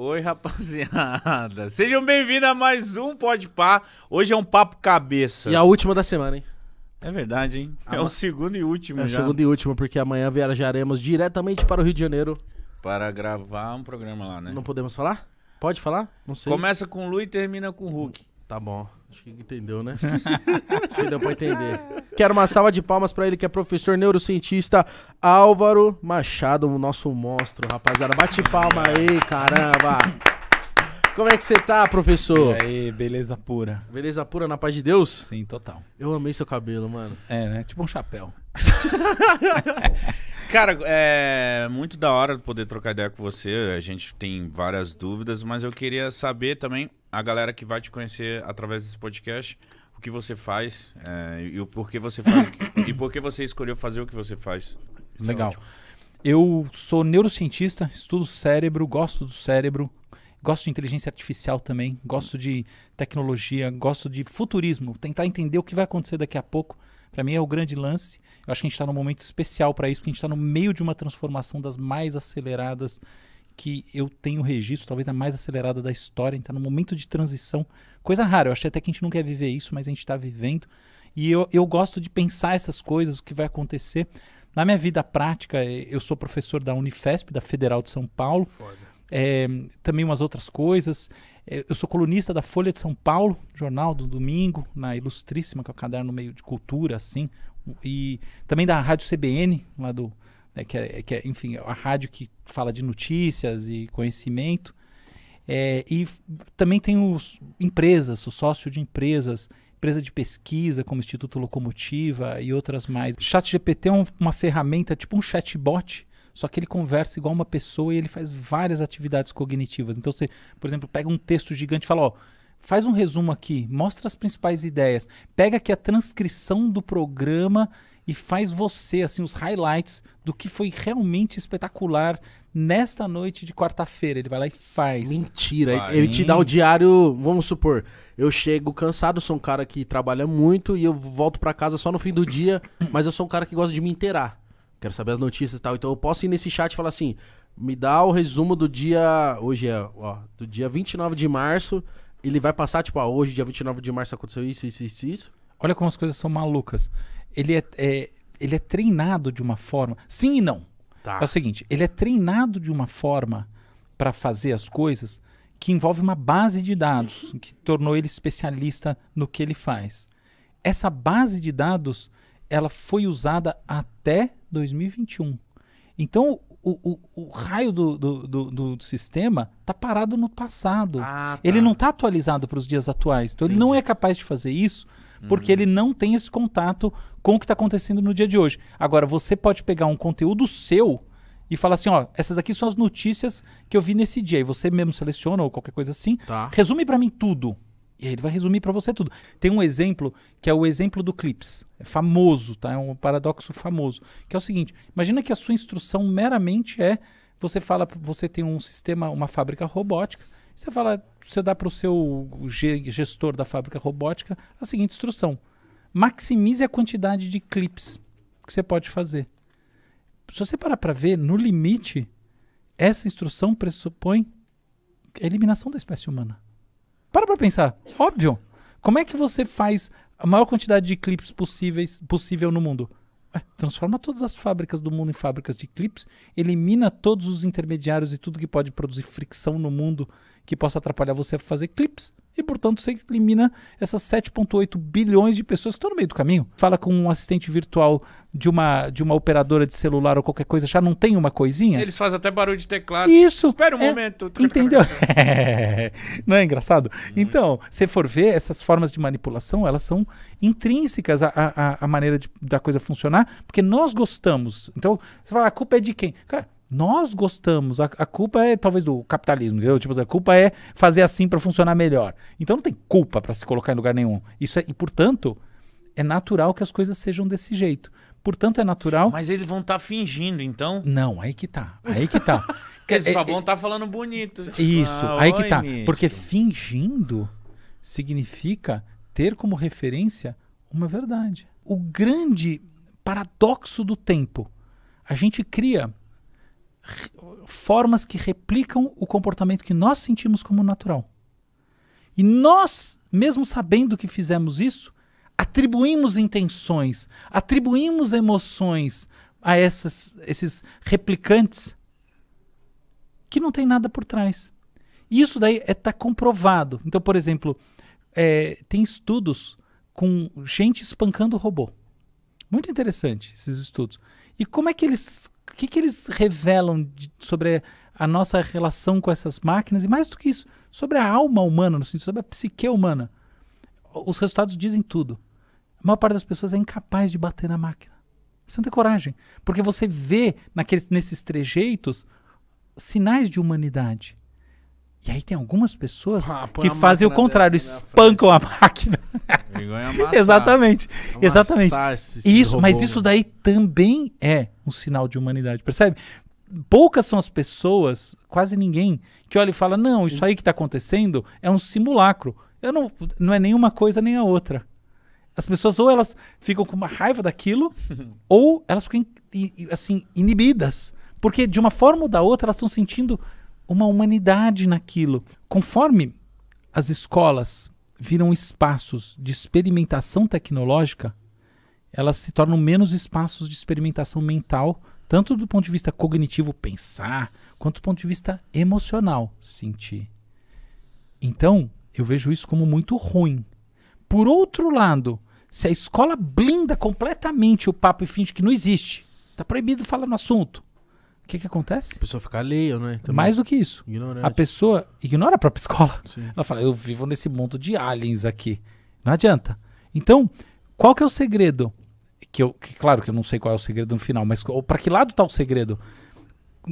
Oi, rapaziada. Sejam bem-vindos a mais um Podpah. Hoje é um papo cabeça. E a última da semana, hein? É verdade, hein? É o segundo e último já. É o segundo e último, porque amanhã viajaremos diretamente para o Rio de Janeiro. Para gravar um programa lá, né? Não podemos falar? Pode falar? Não sei. Começa com Lu e termina com Hulk. Tá bom. Acho que entendeu, né? Acho que deu pra entender. Quero uma salva de palmas pra ele, que é professor neurocientista Álvaro Machado, o nosso monstro, rapaziada. Bate palma aí, caramba. Como é que você tá, professor? E aí, beleza pura. Beleza pura, na paz de Deus? Sim, total. Eu amei seu cabelo, mano. É, né? Tipo um chapéu. Cara, é muito da hora poder trocar ideia com você. A gente tem várias dúvidas, mas eu queria saber também, a galera que vai te conhecer através desse podcast, o que você faz e o porquê você faz e por que você escolheu fazer o que você faz. Isso Legal. é ótimo. Eu sou neurocientista, estudo cérebro, gosto do cérebro, gosto de inteligência artificial também, gosto de tecnologia, gosto de futurismo, tentar entender o que vai acontecer daqui a pouco. Para mim é o grande lance. Eu acho que a gente está num momento especial para isso, porque a gente está no meio de uma transformação das mais aceleradas que eu tenho registro, talvez a mais acelerada da história. A gente está num momento de transição, coisa rara. Eu achei até que a gente não quer viver isso, mas a gente está vivendo. E eu gosto de pensar essas coisas, o que vai acontecer. Na minha vida prática, eu sou professor da Unifesp, da Federal de São Paulo. Também umas outras coisas. Eu sou colunista da Folha de São Paulo, jornal do domingo, na Ilustríssima, que é o caderno meio de cultura, assim. E também da Rádio CBN, lá do... que é, enfim, a rádio que fala de notícias e conhecimento. E também tenho empresas, sou sócio de empresas, empresa de pesquisa como Instituto Locomotiva e outras mais. ChatGPT é uma ferramenta, tipo um chatbot, só que ele conversa igual uma pessoa e ele faz várias atividades cognitivas. Então você, por exemplo, pega um texto gigante e fala, ó, faz um resumo aqui, mostra as principais ideias, pega aqui a transcrição do programa e faz você, assim, os highlights do que foi realmente espetacular nesta noite de quarta-feira. Ele vai lá e faz. Mentira. Ele te dá o diário, vamos supor, eu chego cansado, sou um cara que trabalha muito e eu volto pra casa só no fim do dia, mas eu sou um cara que gosta de me inteirar. Quero saber as notícias e tal. Então eu posso ir nesse chat e falar assim, me dá o resumo do dia, hoje é, ó, do dia 29 de março, ele vai passar, tipo, hoje, dia 29 de março, aconteceu isso, isso, isso, isso. Olha como as coisas são malucas. Ele é treinado de uma forma... Sim e não. Tá. É o seguinte, ele é treinado de uma forma para fazer as coisas que envolve uma base de dados, que tornou ele especialista no que ele faz. Essa base de dados, ela foi usada até 2021. Então, o raio do sistema está parado no passado. Ah, tá. Ele não está atualizado para os dias atuais. Então, ele não é capaz de fazer isso porque ele não tem esse contato com o que está acontecendo no dia de hoje. Agora, você pode pegar um conteúdo seu e falar assim, ó, essas aqui são as notícias que eu vi nesse dia. E você mesmo seleciona ou qualquer coisa assim. Tá. Resume para mim tudo. E aí ele vai resumir para você tudo. Tem um exemplo que é o exemplo do Clips. É famoso, tá? É um paradoxo famoso. Que é o seguinte, imagina que a sua instrução meramente você fala, você tem um sistema, uma fábrica robótica, você dá para o seu gestor da fábrica robótica a seguinte instrução. Maximize a quantidade de clips que você pode fazer. Se você parar para ver, no limite, essa instrução pressupõe a eliminação da espécie humana. Para pensar. Óbvio. Como é que você faz a maior quantidade de clips possível no mundo? Transforma todas as fábricas do mundo em fábricas de clips, elimina todos os intermediários e tudo que pode produzir fricção no mundo que possa atrapalhar você a fazer clips. E, portanto, você elimina essas 7,8 bilhões de pessoas que estão no meio do caminho. Fala com um assistente virtual de uma operadora de celular ou qualquer coisa, já não tem uma coisinha? Eles fazem até barulho de teclado. Isso. Espera um momento. Entendeu? Não é engraçado? Então, se for ver, essas formas de manipulação, elas são intrínsecas à maneira da coisa funcionar, porque nós gostamos. Então, você fala, a culpa é de quem? Cara, nós gostamos. A culpa é talvez do capitalismo, entendeu? Tipo, a culpa é fazer assim para funcionar melhor. Então não tem culpa para se colocar em lugar nenhum. E portanto, é natural que as coisas sejam desse jeito. Portanto, é natural. Mas eles vão estar fingindo, então? Não, aí que tá. Aí que tá. Porque eles só vão estar falando bonito. Tipo, isso, aí que tá. ministro. Porque fingindo significa ter como referência uma verdade. O grande paradoxo do tempo. A gente cria formas que replicam o comportamento que nós sentimos como natural. E nós, mesmo sabendo que fizemos isso, atribuímos intenções, atribuímos emoções a esses replicantes que não tem nada por trás. E isso daí está comprovado. Então, por exemplo, tem estudos com gente espancando robô. Muito interessante esses estudos. E como é que eles... O que eles revelam sobre a nossa relação com essas máquinas? E mais do que isso, sobre a alma humana, no sentido, sobre a psique humana. Os resultados dizem tudo. A maior parte das pessoas é incapaz de bater na máquina. Você não tem coragem. Porque você vê nesses trejeitos sinais de humanidade. E aí tem algumas pessoas que fazem o contrário, espancam a máquina. Exatamente. Exatamente. Mas isso daí também é um sinal de humanidade, percebe? Poucas são as pessoas, quase ninguém, que olha e fala, não, isso aí que está acontecendo é um simulacro. Não é nenhuma coisa nem a outra. As pessoas ou elas ficam com uma raiva daquilo, ou elas ficam assim, inibidas. Porque de uma forma ou da outra elas estão sentindo uma humanidade naquilo. Conforme as escolas viram espaços de experimentação tecnológica, elas se tornam menos espaços de experimentação mental, tanto do ponto de vista cognitivo, pensar, quanto do ponto de vista emocional, sentir. Então, eu vejo isso como muito ruim. Por outro lado, se a escola blinda completamente o papo e finge que não existe, está proibido falar no assunto, o que acontece? A pessoa fica alheia, né? Também. Mais do que isso. Ignorante. A pessoa ignora a própria escola. Sim. Ela fala, eu vivo nesse mundo de aliens aqui. Não adianta. Então, qual que é o segredo? Claro que eu não sei qual é o segredo no final, mas para que lado está o segredo?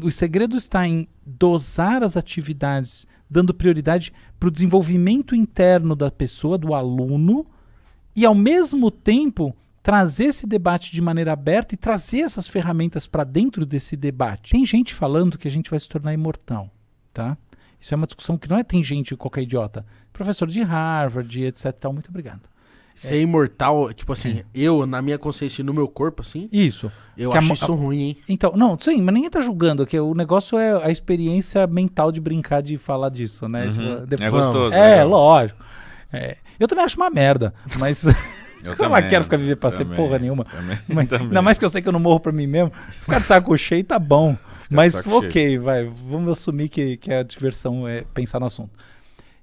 O segredo está em dosar as atividades, dando prioridade para o desenvolvimento interno da pessoa, do aluno, e ao mesmo tempo trazer esse debate de maneira aberta e trazer essas ferramentas para dentro desse debate. Tem gente falando que a gente vai se tornar imortal, tá? Isso é uma discussão que não é tem gente, qualquer idiota. Professor de Harvard, etc. Tal. Muito obrigado. Ser imortal, tipo assim, eu, na minha consciência e no meu corpo, assim... Isso. Eu acho isso ruim, hein? Então, não, sim, mas ninguém tá julgando, que o negócio é a experiência mental de brincar, de falar disso, né? Uhum. Tipo, depois, é gostoso. Lógico. Eu também acho uma merda, mas... Eu não quero ficar viver pra ser porra nenhuma. Mas, ainda mais que eu sei que eu não morro pra mim mesmo. Ficar de saco cheio tá bom. Mas ok, vai. Vamos assumir que a diversão é pensar no assunto.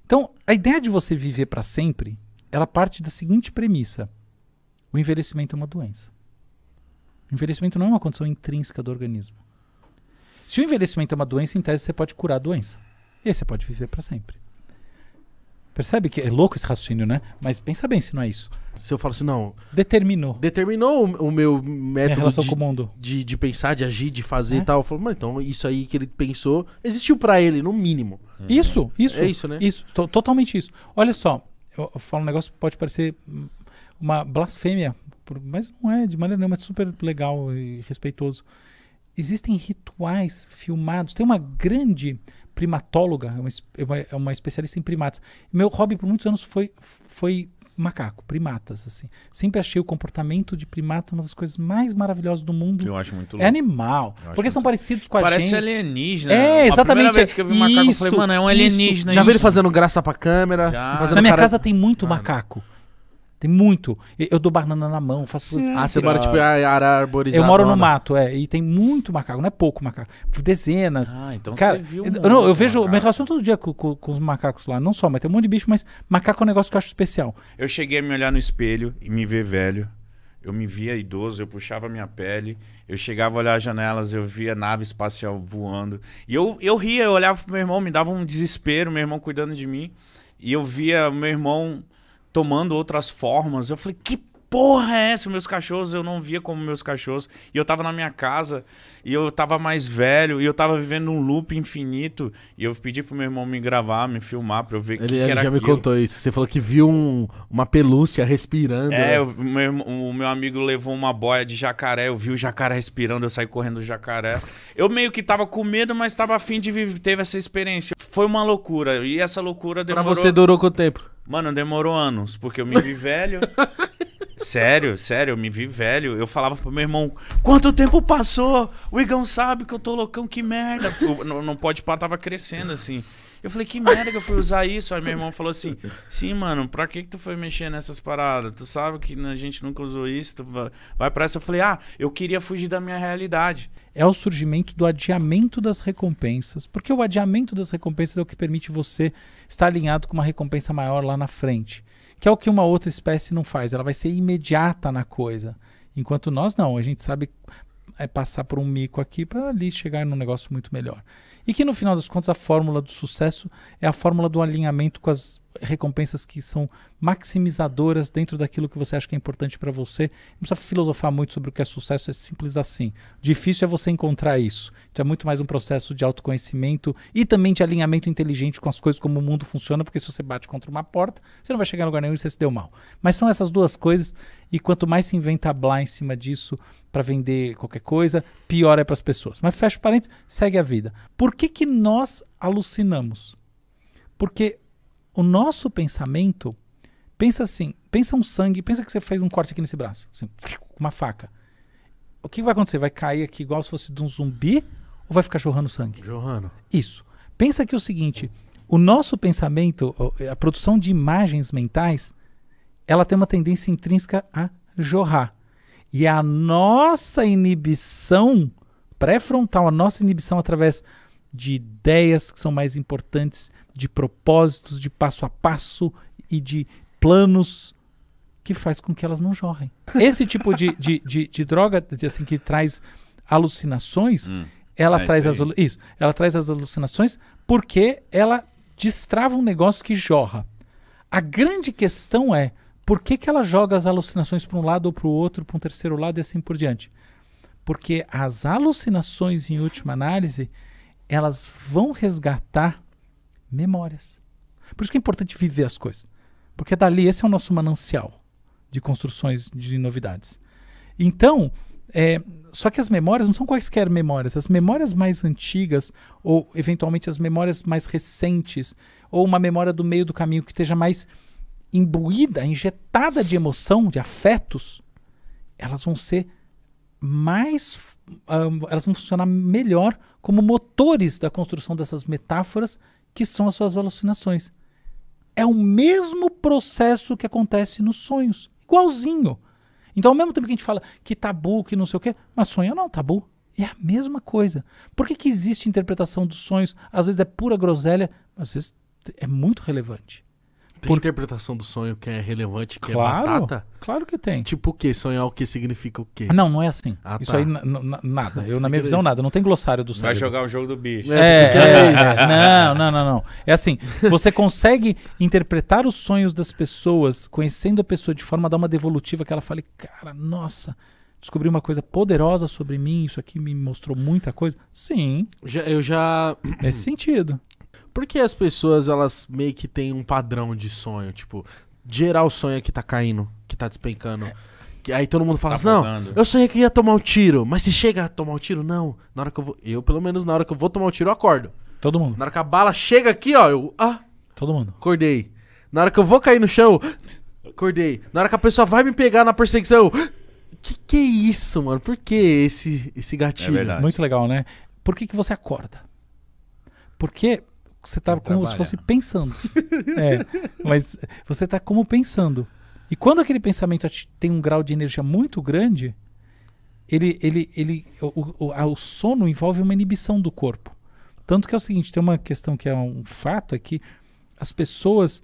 Então, a ideia de você viver pra sempre, ela parte da seguinte premissa. O envelhecimento é uma doença. O envelhecimento não é uma condição intrínseca do organismo. Se o envelhecimento é uma doença, em tese você pode curar a doença. E aí você pode viver pra sempre. Percebe que é louco esse raciocínio, né? Mas pensa bem se não é isso. Se eu falo assim, não... Determinou o meu método relação com o mundo. De pensar, de agir, de fazer e tal. Eu falo, mas então isso aí que ele pensou existiu pra ele, no mínimo. Isso. É isso, né? Isso, totalmente isso. Olha só, eu falo um negócio que pode parecer uma blasfêmia, mas não é de maneira nenhuma, é super legal e respeitoso. Existem rituais filmados. Tem uma grande primatóloga, é uma especialista em primatas. Meu hobby por muitos anos foi macaco, primatas, assim. Sempre achei o comportamento de primata uma das coisas mais maravilhosas do mundo. Eu acho muito louco. É animal. Porque são parecidos com a gente. Parece alienígena. Exatamente. A primeira vez que eu vi um macaco, eu falei, mano, é um alienígena. Já viu ele fazendo graça pra câmera? Na minha casa tem muito macaco. Tem muito. Eu dou banana na mão, faço... você mora tipo área arborizada. Eu moro no mato, e tem muito macaco, não é pouco macaco. Dezenas. Então cara, você viu eu vejo, me relaciono todo dia com os macacos lá, não só, mas tem um monte de bicho, mas macaco é um negócio que eu acho especial. Eu cheguei a me olhar no espelho e me ver velho. Eu me via idoso, eu puxava minha pele, eu chegava a olhar as janelas, eu via nave espacial voando. E eu ria, eu olhava pro meu irmão, me dava um desespero, meu irmão cuidando de mim. E eu via o meu irmão tomando outras formas. Eu falei, que porra é essa? Meus cachorros eu não via como meus cachorros. E eu tava na minha casa, e eu tava mais velho, e eu tava vivendo um loop infinito. E eu pedi pro meu irmão me gravar, me filmar, pra eu ver o que era aquilo. Ele já me contou isso. Você falou que viu uma pelúcia respirando. O meu amigo levou uma boia de jacaré, eu vi o jacaré respirando, eu saí correndo do jacaré. Eu meio que tava com medo, mas tava afim de viver, teve essa experiência. Foi uma loucura, e essa loucura demorou... Pra você durou quanto tempo? Mano, demorou anos, porque eu me vi velho. Sério, eu me vi velho. Eu falava pro meu irmão, quanto tempo passou? O Igão sabe que eu tô loucão, que merda. Não pode pá, tava crescendo assim. Eu falei, que merda que eu fui usar isso. Aí meu irmão falou assim, sim, mano, pra que tu foi mexer nessas paradas? Tu sabe que a gente nunca usou isso, tu vai pra essa. Eu falei, eu queria fugir da minha realidade. É o surgimento do adiamento das recompensas, porque o adiamento das recompensas é o que permite você estar alinhado com uma recompensa maior lá na frente, que é o que uma outra espécie não faz, ela vai ser imediata na coisa, enquanto nós não, a gente sabe passar por um mico aqui para ali chegar num negócio muito melhor. E que no final das contas a fórmula do sucesso é a fórmula do alinhamento com as recompensas que são maximizadoras dentro daquilo que você acha que é importante para você. Não precisa filosofar muito sobre o que é sucesso, é simples assim. O difícil é você encontrar isso. Então é muito mais um processo de autoconhecimento e também de alinhamento inteligente com as coisas, como o mundo funciona, porque se você bate contra uma porta, você não vai chegar em lugar nenhum e você se deu mal. Mas são essas duas coisas, e quanto mais se inventa blá em cima disso para vender qualquer coisa, pior é para as pessoas. Mas fecha parênteses, segue a vida. Por que nós alucinamos? Porque o nosso pensamento, pensa assim, pensa um sangue, pensa que você fez um corte aqui nesse braço, assim, com uma faca. O que vai acontecer? Vai cair aqui igual se fosse de um zumbi ou vai ficar jorrando sangue? Jorrando. Isso. Pensa que é o seguinte, o nosso pensamento, a produção de imagens mentais, ela tem uma tendência intrínseca a jorrar. E a nossa inibição pré-frontal, a nossa inibição através de ideias que são mais importantes, de propósitos, de passo a passo e de planos, que faz com que elas não jorrem. Esse tipo de droga assim, que traz alucinações, ela traz ela traz as alucinações porque ela destrava um negócio que jorra. A grande questão é por que ela joga as alucinações para um lado ou para o outro, para um terceiro lado e assim por diante. Porque as alucinações, em última análise, elas vão resgatar memórias. Por isso que é importante viver as coisas. Porque dali, esse é o nosso manancial de construções de novidades. Então, só que as memórias não são quaisquer memórias. As memórias mais antigas, ou eventualmente as memórias mais recentes, ou uma memória do meio do caminho que esteja mais imbuída, injetada de emoção, de afetos, elas vão ser mais... elas vão funcionar melhor como motores da construção dessas metáforas que são as suas alucinações. É o mesmo processo que acontece nos sonhos. Igualzinho. Então, ao mesmo tempo que a gente fala que tabu, que não sei o quê, mas sonho não, tabu. É a mesma coisa. Por que existe interpretação dos sonhos? Às vezes é pura groselha, às vezes é muito relevante. Tem interpretação do sonho que é relevante, que é batata? Claro que tem. Tipo o quê? Sonhar o que significa o quê? Não, não é assim. Isso tá. aí, nada. Eu, na minha visão, nada. Não tem glossário do cérebro. Vai jogar o jogo do bicho. Não. É assim, você consegue interpretar os sonhos das pessoas, conhecendo a pessoa de forma a dar uma devolutiva que ela fale, cara, nossa, descobri uma coisa poderosa sobre mim, isso aqui me mostrou muita coisa. Sim. Eu já... Nesse sentido. Por que as pessoas, elas meio que têm um padrão de sonho? Tipo, geral sonha que tá caindo, que tá despencando. Aí todo mundo fala assim, não, eu sonhei que ia tomar um tiro. Mas se chega a tomar um tiro, não. Na hora que eu vou... Eu, pelo menos, na hora que eu vou tomar um tiro, eu acordo. Todo mundo. Na hora que a bala chega aqui, ó, eu... Todo mundo. Acordei. Na hora que eu vou cair no chão, acordei. Na hora que a pessoa vai me pegar na perseguição, que é isso, mano? Por que esse gatilho? É verdade. Muito legal, né? Por que você acorda? Porque... Você tá como se fosse pensando. Mas você tá como pensando. E quando aquele pensamento tem um grau de energia muito grande, o sono envolve uma inibição do corpo. Tanto que é o seguinte, tem uma questão que é um fato, é que as pessoas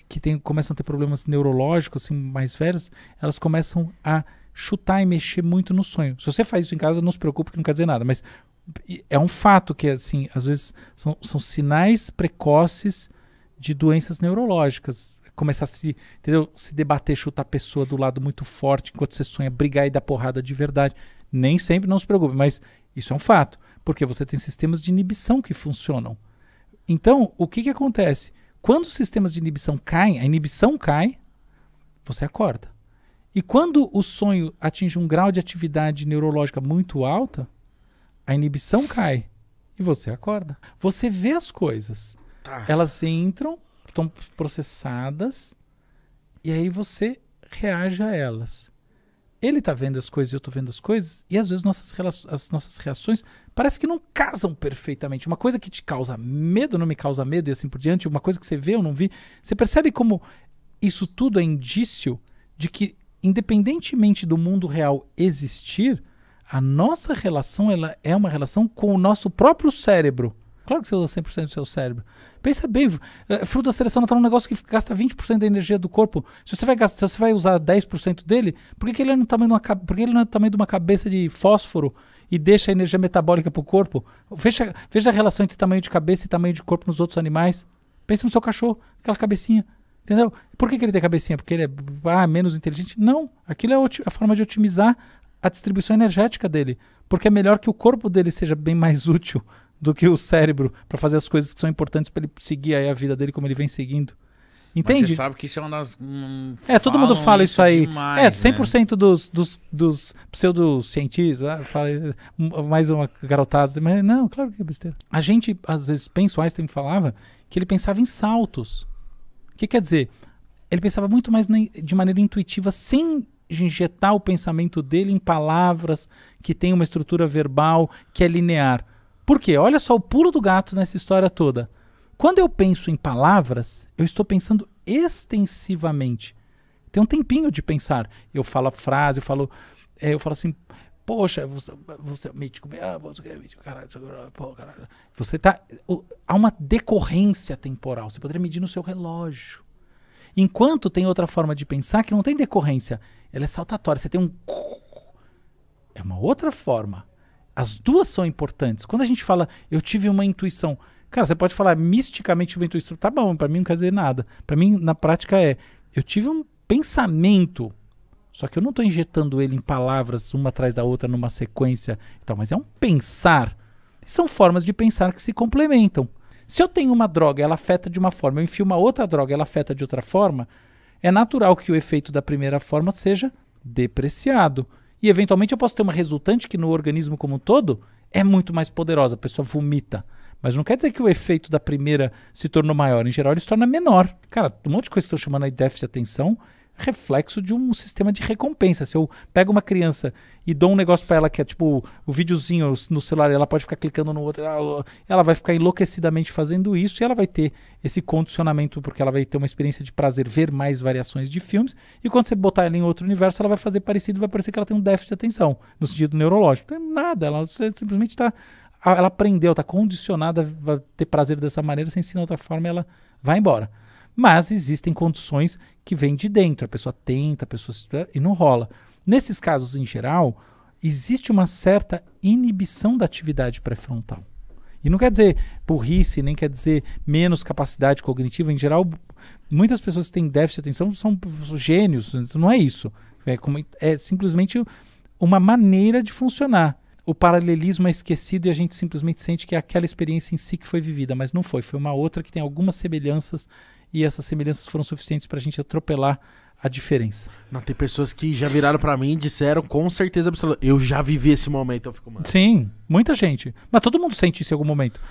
que começam a ter problemas neurológicos, assim, mais velhas, elas começam a chutar e mexer muito no sonho. Se você faz isso em casa, não se preocupe que não quer dizer nada, mas é um fato que, assim, às vezes são sinais precoces de doenças neurológicas. Começar a se debater, chutar a pessoa do lado muito forte enquanto você sonha, brigar e dar porrada de verdade. Nem sempre, não se preocupe, mas isso é um fato, porque você tem sistemas de inibição que funcionam. Então, o que acontece? Quando os sistemas de inibição caem, a inibição cai, você acorda. E quando o sonho atinge um grau de atividade neurológica muito alta, a inibição cai e você acorda. Você vê as coisas. Elas entram, estão processadas, e aí você reage a elas. Ele tá vendo as coisas e eu tô vendo as coisas, e às vezes as nossas reações parece que não casam perfeitamente. Uma coisa que te causa medo não me causa medo e assim por diante, uma coisa que você vê ou não vi. Você percebe como isso tudo é indício de que, independentemente do mundo real existir, a nossa relação ela é uma relação com o nosso próprio cérebro. Claro que você usa 100% do seu cérebro. Pensa bem, fruto da seleção natural é um negócio que gasta 20% da energia do corpo. Se você vai usar 10% dele, por que ele não é do tamanho de uma cabeça de fósforo e deixa a energia metabólica para o corpo? Veja a relação entre tamanho de cabeça e tamanho de corpo nos outros animais. Pensa no seu cachorro, aquela cabecinha. Entendeu? Por que ele tem cabecinha? Porque ele é menos inteligente? Não. Aquilo é a forma de otimizar a distribuição energética dele. Porque é melhor que o corpo dele seja bem mais útil do que o cérebro para fazer as coisas que são importantes para ele seguir aí a vida dele como ele vem seguindo. Entende? Mas você sabe que isso é uma das... todo mundo fala isso aí. Demais, 100% dos pseudocientistas, fala mais uma garotada, mas não, claro que é besteira. A gente, às vezes, pensa, o Einstein falava que ele pensava em saltos. O que quer dizer? Ele pensava muito mais de maneira intuitiva, sem injetar o pensamento dele em palavras que tem uma estrutura verbal que é linear. Por quê? Olha só o pulo do gato nessa história toda. Quando eu penso em palavras, eu estou pensando extensivamente. Tem um tempinho de pensar. Eu falo a frase, eu falo assim, poxa, você é mítico, você é mítico, caralho, caralho. Você tá... Há uma decorrência temporal. Você poderia medir no seu relógio. Enquanto tem outra forma de pensar que não tem decorrência. Ela é saltatória. Você tem um... É uma outra forma. As duas são importantes. Quando a gente fala, eu tive uma intuição. Cara, você pode falar misticamente uma intuição. Tá bom, pra mim não quer dizer nada. Pra mim, na prática, eu tive um pensamento. Só que eu não tô injetando ele em palavras, uma atrás da outra, numa sequência. Então, mas é um pensar. São formas de pensar que se complementam. Se eu tenho uma droga, ela afeta de uma forma. Eu enfio uma outra droga, ela afeta de outra forma. É natural que o efeito da primeira forma seja depreciado. E, eventualmente, eu posso ter uma resultante que no organismo como um todo é muito mais poderosa. A pessoa vomita. Mas não quer dizer que o efeito da primeira se tornou maior. Em geral, ele se torna menor. Cara, um monte de coisa que estão chamando aí de déficit de atenção é reflexo de um sistema de recompensa. Se eu pego uma criança e dou um negócio pra ela que é tipo o videozinho no celular, ela pode ficar clicando no outro, ela vai ficar enlouquecidamente fazendo isso e ela vai ter esse condicionamento porque ela vai ter uma experiência de prazer ver mais variações de filmes e quando você botar ela em outro universo, ela vai fazer parecido e vai parecer que ela tem um déficit de atenção, no sentido neurológico. Não tem nada, ela simplesmente ela aprendeu, está condicionada a ter prazer dessa maneira, se ensina outra forma ela vai embora. Mas existem condições que vêm de dentro. A pessoa tenta, e não rola. Nesses casos, em geral, existe uma certa inibição da atividade pré-frontal. E não quer dizer burrice, nem quer dizer menos capacidade cognitiva. Em geral, muitas pessoas que têm déficit de atenção são gênios. Não é isso. É simplesmente uma maneira de funcionar. O paralelismo é esquecido e a gente simplesmente sente que é aquela experiência em si que foi vivida, mas não foi. Foi uma outra que tem algumas semelhanças e essas semelhanças foram suficientes para a gente atropelar a diferença. Não, tem pessoas que já viraram pra mim e disseram com certeza absoluta, eu já vivi esse momento. Eu fico, mano. Sim, muita gente. Mas todo mundo sente isso em algum momento.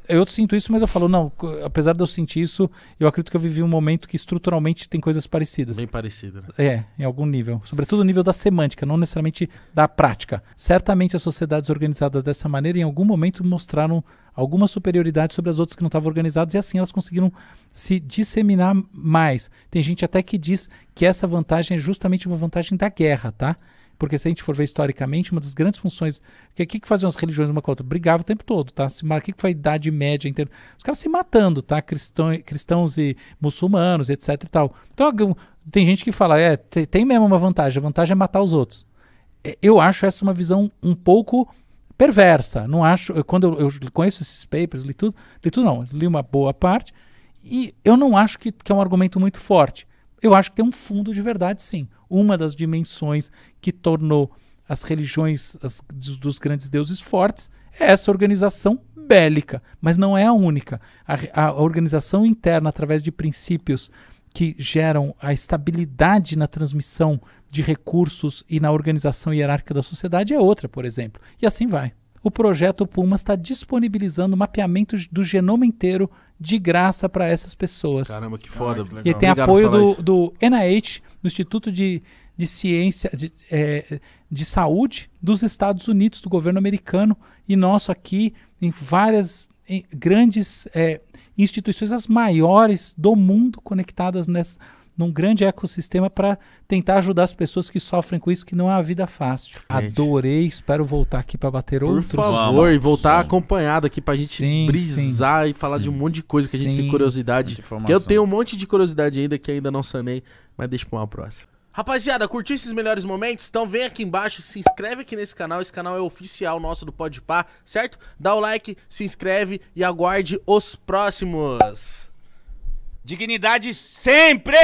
Eu sinto isso, mas eu falo, não, apesar de eu sentir isso, eu acredito que eu vivi um momento que estruturalmente tem coisas parecidas. Bem parecido, né? Em algum nível. Sobretudo o nível da semântica, não necessariamente da prática. Certamente as sociedades organizadas dessa maneira, em algum momento, mostraram alguma superioridade sobre as outras que não estavam organizadas e assim elas conseguiram se disseminar mais. Tem gente até que diz que essa vantagem é justamente uma vantagem da guerra, tá? Porque se a gente for ver historicamente, uma das grandes funções... O que faziam as religiões uma com a outra? Brigavam o tempo todo, tá? O que foi a Idade Média inteira? Os caras se matando, tá? Cristãos e muçulmanos, etc e tal. Então, tem gente que fala, tem mesmo uma vantagem. A vantagem é matar os outros. Eu acho essa uma visão um pouco perversa. Não acho... Quando eu conheço esses papers, li tudo não. Li uma boa parte. E eu não acho que é um argumento muito forte. Eu acho que tem um fundo de verdade, sim. Uma das dimensões que tornou as religiões dos grandes deuses fortes é essa organização bélica, mas não é a única. A organização interna, através de princípios que geram a estabilidade na transmissão de recursos e na organização hierárquica da sociedade é outra, por exemplo. E assim vai. o projeto Pumas está disponibilizando mapeamento do genoma inteiro de graça para essas pessoas. Caramba, que foda. que legal. E tem Obrigado apoio por falar isso. do NIH, do Instituto de Ciência de Saúde dos Estados Unidos, do governo americano, e nosso aqui, em várias grandes instituições, as maiores do mundo, conectadas num grande ecossistema para tentar ajudar as pessoas que sofrem com isso, que não é uma vida fácil. Gente. Adorei, espero voltar aqui para bater Por outros. favor, Vamos. e voltar Sim. acompanhado aqui pra gente Sim, brisar e falar de um monte de coisa que a gente tem Sim. curiosidade. Muita informação. Que eu tenho um monte de curiosidade ainda que ainda não sanei, mas deixa pra uma próxima. Rapaziada, curtiu esses melhores momentos? Então vem aqui embaixo, se inscreve aqui nesse canal. Esse canal é oficial nosso do Podpah, certo? Dá o like, se inscreve e aguarde os próximos. Dignidade sempre!